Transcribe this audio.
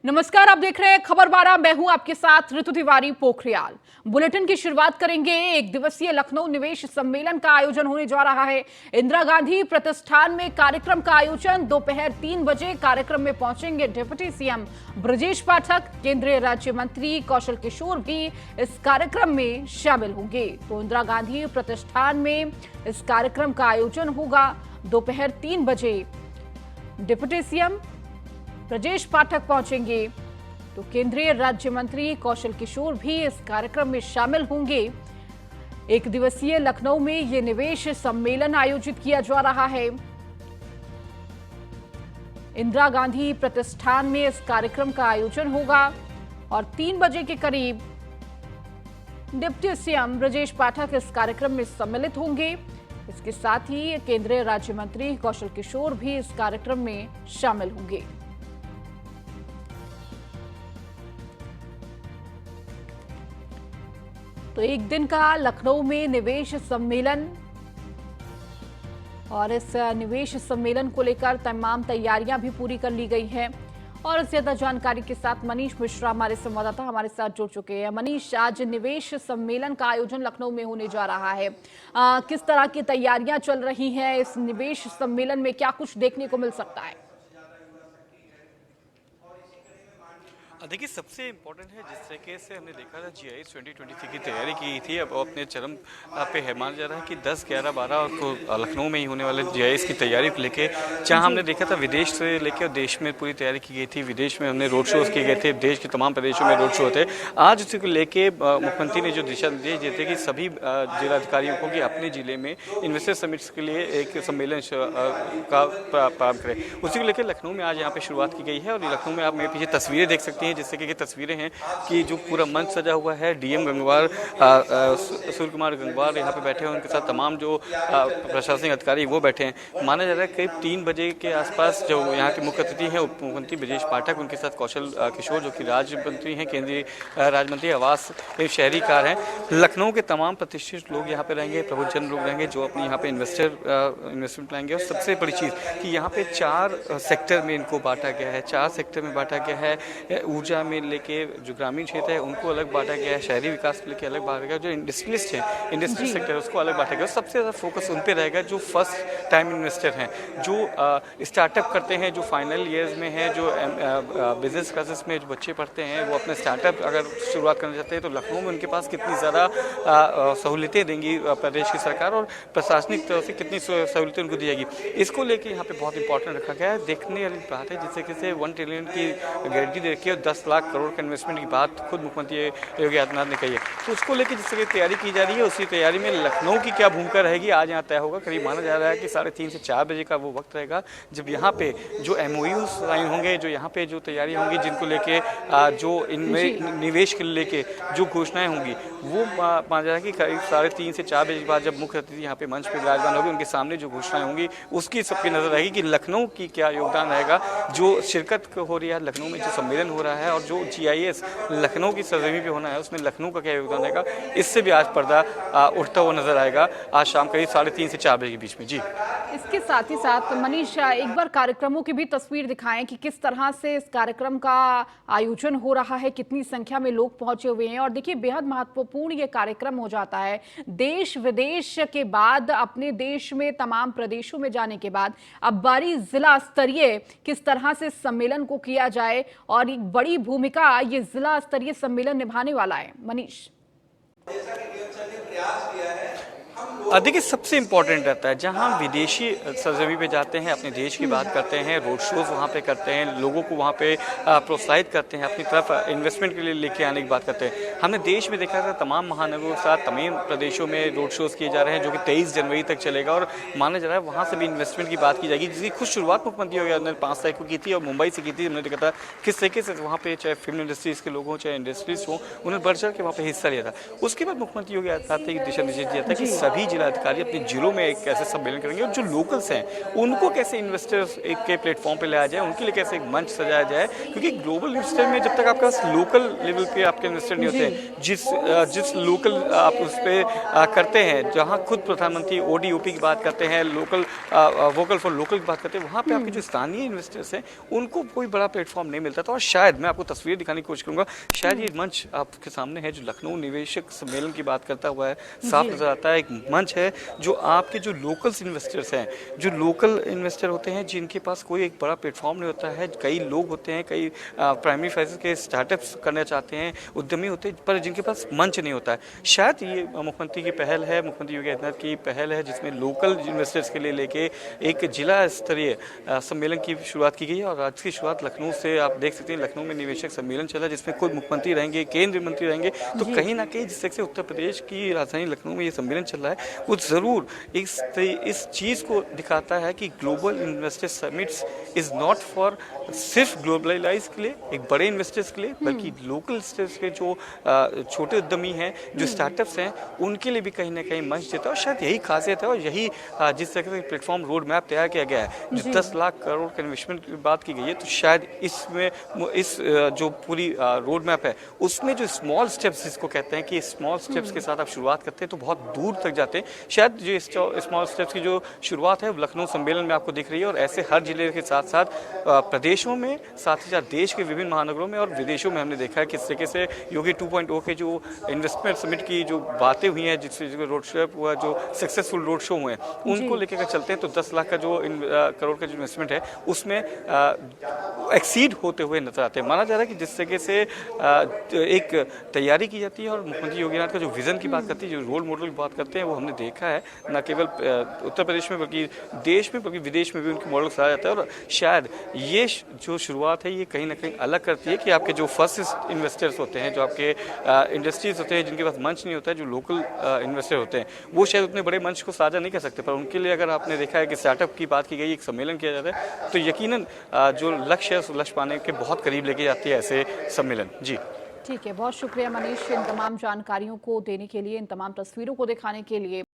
नमस्कार, आप देख रहे हैं खबर 12। मैं हूं आपके साथ ऋतु तिवारी पोखरियाल। बुलेटिन की शुरुआत करेंगे। एक दिवसीय लखनऊ निवेश सम्मेलन का आयोजन होने जा रहा है। इंदिरा गांधी प्रतिष्ठान में कार्यक्रम का आयोजन दोपहर 3 बजे। कार्यक्रम में पहुंचेंगे डिप्टी सीएम ब्रजेश पाठक। केंद्रीय राज्य मंत्री कौशल किशोर भी इस कार्यक्रम में शामिल होंगे। तो इंदिरा गांधी प्रतिष्ठान में इस कार्यक्रम का आयोजन होगा दोपहर 3 बजे। डिप्टी सीएम ब्रजेश पाठक पहुंचेंगे तो केंद्रीय राज्य मंत्री कौशल किशोर भी इस कार्यक्रम में शामिल होंगे। एक दिवसीय लखनऊ में यह निवेश सम्मेलन आयोजित किया जा रहा है। इंदिरा गांधी प्रतिष्ठान में इस कार्यक्रम का आयोजन होगा और 3 बजे के करीब डिप्टी सीएम ब्रजेश पाठक इस कार्यक्रम में सम्मिलित होंगे। इसके साथ ही केंद्रीय राज्य मंत्री कौशल किशोर भी इस कार्यक्रम में शामिल होंगे। तो एक दिन का लखनऊ में निवेश सम्मेलन और इस निवेश सम्मेलन को लेकर तमाम तैयारियां भी पूरी कर ली गई है। और ज्यादा जानकारी के साथ मनीष मिश्रा हमारे संवाददाता हमारे साथ जुड़ चुके हैं। मनीष, आज निवेश सम्मेलन का आयोजन लखनऊ में होने जा रहा है। किस तरह की तैयारियां चल रही हैं? इस निवेश सम्मेलन में क्या कुछ देखने को मिल सकता है? देखिए, सबसे इम्पोर्टेंट है जिस तरीके से हमने देखा था GIS 2023 की तैयारी की थी, अब अपने चरम पे है। माना जा रहा है कि 10, 11, 12 को लखनऊ में ही होने वाले GIS की तैयारी को लेके, जहां हमने देखा था विदेश से लेकर देश में पूरी तैयारी की गई थी। विदेश में हमने रोड शोज किए गए थे, देश के तमाम प्रदेशों में रोड शो थे। आज उसी को लेके मुख्यमंत्री ने जो दिशा निर्देश दिए थे कि सभी जिलाधिकारियों को कि अपने जिले में इन्वेस्टर समिट्स के लिए एक सम्मेलन का प्रारंभ करें। उसी को लेकर लखनऊ में आज यहाँ पे शुरुआत की गई है। और लखनऊ में आप मेरे पीछे तस्वीरें देख सकते हैं, जिससे कि तस्वीरें हैं कि जो पूरा मंच सजा हुआ है। डीएम गंगवार सूर्य कुमार गंगवार यहाँ पे बैठे हैं, उनके साथ तमाम जो प्रशासनिक अधिकारी वो बैठे हैं। माना जा रहा है करीब 3 बजे के आसपास जो यहाँ के मुख्य अतिथि हैं उप मुख्यमंत्री ब्रजेश पाठक, उनके साथ कौशल किशोर जो कि राज्य मंत्री हैं, केंद्रीय राज्य मंत्री आवास एवं शहरी कार्य हैं। लखनऊ के तमाम प्रतिष्ठित लोग यहाँ पे रहेंगे, प्रबुद्धजन लोग रहेंगे जो अपने यहाँ पे इन्वेस्टमेंट लाएंगे। और सबसे बड़ी चीज़ कि यहाँ पे 4 सेक्टर में इनको बांटा गया है। 4 सेक्टर में बांटा गया है। ऊर्जा में लेके जो ग्रामीण क्षेत्र है उनको अलग बांटा गया है, शहरी विकास को लेके अलग बांटा गया, जो इंडस्ट्रियलिस्ट हैं, इंडस्ट्री सेक्टर उसको अलग बांटा गया। सबसे ज़्यादा फोकस उन पे रहेगा जो फर्स्ट टाइम इन्वेस्टर हैं, जो स्टार्टअप करते हैं, जो फाइनल ईयर्स में हैं, जो बिजनेस क्लासेस में जो बच्चे पढ़ते हैं, वो अपना स्टार्टअप अगर शुरुआत करना चाहते हैं तो लखनऊ में उनके पास कितनी ज़्यादा सहूलियतें देंगी प्रदेश की सरकार, और प्रशासनिक तरफ से कितनी सहूलियतें उनको दी जाएगी, इसको लेके यहाँ पे बहुत इंपॉर्टेंट रखा गया है। देखने वाली बात है जिससे कि 1 ट्रिलियन की गारंटी दे रखी है और 10 लाख करोड़ का इन्वेस्टमेंट की बात खुद मुख्यमंत्री योगी आदित्यनाथ ने कही है। तो उसको लेकर जिस तरह तैयारी की जा रही है, उसी तैयारी में लखनऊ की क्या भूमिका रहेगी आज यहाँ तय होगा। करीब माना जा रहा है कि 3:30 से 4 बजे का वो वक्त रहेगा जब यहाँ पे जो MOU साइन होंगे, जो यहाँ पे जो तैयारी होंगी, जिनको लेके जो इनमें निवेश के लेके जो घोषणाएं होंगी, वो माना जा रहा है कि करीब 3:30 से 4 बजे के बाद जब मुख्य अतिथि यहाँ पे मंच पर विराजमान होगी, उनके सामने जो घोषणाएं होंगी उसकी सबकी नजर रहेगी कि लखनऊ की क्या योगदान रहेगा। जो शिरकत हो रही है लखनऊ में, जो सम्मेलन हो रहा है और जो GIS लखनऊ की सरजमी पे होना है, उसमें लखनऊ का क्या योगदान रहेगा, इससे भी आज पर्दा उठता हुआ नजर आएगा आज शाम करीब 3:30 से 4 बजे के बीच में। जी, इसके साथ ही साथ मनीष, एक बार कार्यक्रमों की भी तस्वीर दिखाएं कि किस तरह से इस कार्यक्रम का आयोजन हो रहा है, कितनी संख्या में लोग पहुंचे हुए हैं। और देखिए, बेहद महत्वपूर्ण ये कार्यक्रम हो जाता है। देश विदेश के बाद अपने देश में तमाम प्रदेशों में जाने के बाद अब बारी जिला स्तरीय किस तरह से सम्मेलन को किया जाए, और एक बड़ी भूमिका ये जिला स्तरीय सम्मेलन निभाने वाला है। मनीष, देखिए, सबसे इम्पोर्टेंट रहता है जहां विदेशी सरजमी पे जाते हैं, अपने देश की बात करते हैं, रोड शोज वहां पे करते हैं, लोगों को वहां पे प्रोत्साहित करते हैं, अपनी तरफ इन्वेस्टमेंट के लिए लेके आने की बात करते हैं। हमने देश में देखा था तमाम महानगरों के साथ तमाम प्रदेशों में रोड शोज किए जा रहे हैं, जो कि 23 जनवरी तक चलेगा। और माना जा रहा है वहाँ से भी इन्वेस्टमेंट की बात की जाएगी, जिसकी खुद शुरुआत मुख्यमंत्री योगी आदित्यनाथ ने 5 तारीख को की थी और मुंबई से की थी। हमने देखा था किस तरीके से वहाँ पे चाहे फिल्म इंडस्ट्रीज के लोग हों, चाहे इंडस्ट्रीज हों, उन्होंने बढ़ चढ़ के वहाँ पे हिस्सा लिया था। उसके बाद मुख्यमंत्री योगी आदित्यनाथ ने दिशा निर्देश दिया था कि सभी जिलाधिकारी अपने जिलों में एक कैसे सम्मेलन करेंगे और जो लोकल्स हैं उनको कैसे इन्वेस्टर्स एक के प्लेटफॉर्म पे लाया जाए, उनके लिए कैसे एक मंच सजाया जाए। क्योंकि ग्लोबल इन्वेस्टर में जब तक आपका लोकल लेवल पे आपके इन्वेस्टर नहीं होते हैं, जिस लोकल आप उस पर करते हैं, जहाँ खुद प्रधानमंत्री ओडीओपी की बात करते हैं, लोकल वोकल फॉर लोकल की बात करते हैं, वहाँ पे आपके जो स्थानीय इन्वेस्टर्स हैं उनको कोई बड़ा प्लेटफॉर्म नहीं मिलता था। और शायद मैं आपको तस्वीर दिखाने की कोशिश करूँगा, शायद ये मंच आपके सामने है जो लखनऊ निवेशक सम्मेलन की बात करता हुआ है, साफ नजर आता है। एक मंच है जो आपके जो लोकल्स इन्वेस्टर्स हैं, जो लोकल इन्वेस्टर होते हैं, जिनके पास कोई एक बड़ा प्लेटफॉर्म नहीं होता है, कई लोग होते हैं, कई प्राइमरी फेज के स्टार्टअप्स करना चाहते हैं, उद्यमी होते हैं, पर जिनके पास मंच नहीं होता है। शायद ये मुख्यमंत्री की पहल है, मुख्यमंत्री योगी आदित्यनाथ की पहल है, जिसमें लोकल इन्वेस्टर्स के लिए लेके एक जिला स्तरीय सम्मेलन की शुरुआत की गई है। और आज की शुरुआत लखनऊ से आप देख सकते हैं, लखनऊ में निवेशक सम्मेलन चला जिसमें खुद मुख्यमंत्री रहेंगे, केंद्रीय मंत्री रहेंगे। तो कहीं ना कहीं जिस तरह से उत्तर प्रदेश की राजधानी लखनऊ में ये सम्मेलन चल रहा है, वो जरूर इस चीज को दिखाता है कि global investor summits is not for सिर्फ ग्लोबलाइज के लिए, एक बड़े इन्वेस्टर्स के लिए, बल्कि लोकल इन्वेस्टर्स के जो छोटे उद्यमी हैं, जो स्टार्टअप्स हैं, उनके लिए भी कहीं ना कहीं मंच देता है। और शायद यही खासियत है, और यही जिस तरह से प्लेटफॉर्म रोड मैप तैयार किया गया है, जो 10 लाख करोड़ के इन्वेस्टमेंट की बात की गई है, तो शायद इसमें इस जो पूरी रोड मैप है उसमें जो स्मॉल स्टेप्स जिसको कहते हैं कि स्मॉल स्टेप्स के साथ आप शुरुआत करते हैं तो बहुत दूर तक जाते हैं। शायद जो स्मॉल स्टेप्स की जो शुरुआत है लखनऊ सम्मेलन में आपको दिख रही है, और ऐसे हर जिले के साथ साथ प्रदेशों में, साथ ही साथ देश के विभिन्न महानगरों में और विदेशों में हमने देखा है किस तरीके से योगी 2.0 के जो इन्वेस्टमेंट समिट की जो बातें हुई हैं, जिससे जो रोड शो हुआ, जो सक्सेसफुल रोड शो हुए हैं, उनको लेकर चलते हैं तो 10 लाख का जो करोड़ का जो इन्वेस्टमेंट है उसमें एक्सीड होते हुए नजर आते हैं। माना जा रहा है कि जिस तरीके से एक तैयारी की जाती है और मुख्यमंत्री योगी आदित्यनाथ का जो विजन की बात करती है, जो रोल मॉडल की बात करते हैं, वो हमने देखा है न केवल उत्तर प्रदेश में बल्कि देश में, बल्कि विदेश में भी उनके मॉडल साया जाता है। और शायद ये जो शुरुआत है ये कहीं ना कहीं अलग करती है कि आपके जो फर्स्ट इन्वेस्टर्स होते हैं, जो आपके इंडस्ट्रीज होते हैं, जिनके पास मंच नहीं होता है, जो लोकल इन्वेस्टर होते हैं, वो शायद उतने बड़े मंच को साझा नहीं कर सकते, पर उनके लिए अगर आपने देखा है कि स्टार्टअप की बात की गई, एक सम्मेलन किया जाता है, तो यकीनन जो लक्ष्य है उस लक्ष्य पाने के बहुत करीब लेके जाती है ऐसे सम्मेलन। जी ठीक है, बहुत शुक्रिया मनीष इन तमाम जानकारियों को देने के लिए, इन तमाम तस्वीरों को दिखाने के लिए।